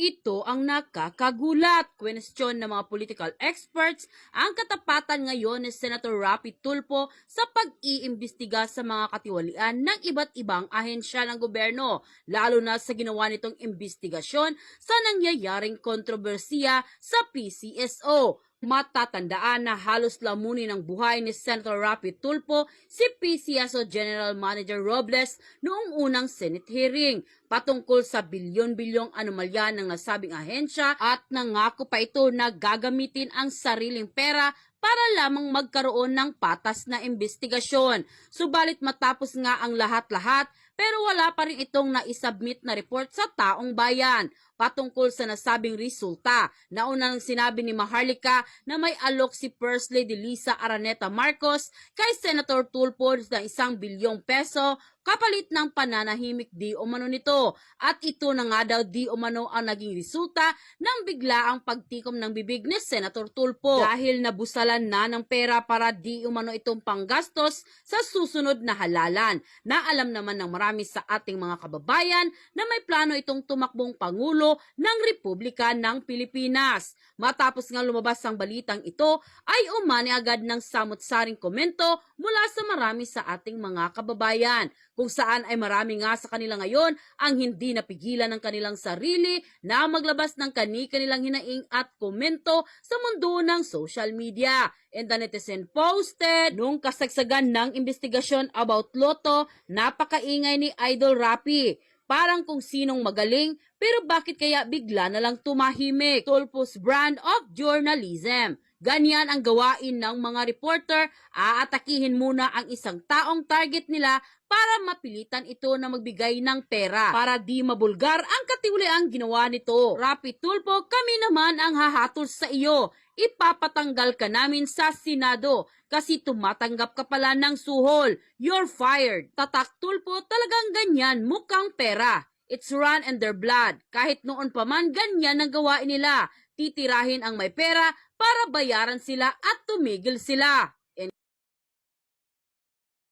Ito ang nakakagulat. Question ng mga political experts ang katapatan ngayon ni Senator Rapi Tulfo sa pag-iimbestiga sa mga katiwalian ng iba't ibang ahensya ng gobyerno, lalo na sa ginawa nitong imbestigasyon sa nangyayaring kontrobersiya sa PCSO. Matatandaan na halos lamunin ng buhay ni Senator Rapi Tulfo si PCSO General Manager Robles noong unang Senate hearing patungkol sa bilyon-bilyong anomalya ng nasabing ahensya at nangako pa ito na gagamitin ang sariling pera para lamang magkaroon ng patas na investigasyon. Subalit matapos nga ang lahat-lahat, pero wala pa rin itong naisubmit na report sa taong bayan patungkol sa nasabing resulta. Nauna nang sinabi ni Maharlika na may alok si First Lady Lisa Araneta Marcos kay Senator Tulfo ng 1 bilyong peso kapalit ng pananahimik di umano nito. At ito na nga daw di umano ang naging resulta ng biglaang pagtikom ng bibig ni Senator Tulfo dahil nabusalan na ng pera para di umano itong panggastos sa susunod na halalan, na alam naman ng marami sa ating mga kababayan na may plano itong tumakbong Pangulo ng Republika ng Pilipinas. Matapos nga lumabas ang balitang ito ay umani agad ng samot-saring komento mula sa marami sa ating mga kababayan, kung saan ay marami nga sa kanila ngayon ang hindi napigilan ng kanilang sarili na maglabas ng kani-kanilang hinaing at komento sa mundo ng social media. And the netizen posted, nung kasagsagan ng investigasyon about Lotto, napakaingay ni Idol Rapi. Parang kung sinong magaling, pero bakit kaya bigla na lang tumahimik? Tulfo's brand of journalism. Ganyan ang gawain ng mga reporter, aatakihin muna ang isang taong target nila para mapilitan ito na magbigay ng pera para di mabulgar ang katiwaliang ginawa nito. Rapi Tulfo, kami naman ang hahatol sa iyo. Ipapatanggal ka namin sa Senado kasi tumatanggap ka pala ng suhol. You're fired. Tatak Tulfo, talagang ganyan, mukhang pera. It's run in their blood. Kahit noon pa man, ganyan ang gawain nila. Titirahin ang may pera para bayaran sila at tumigil sila.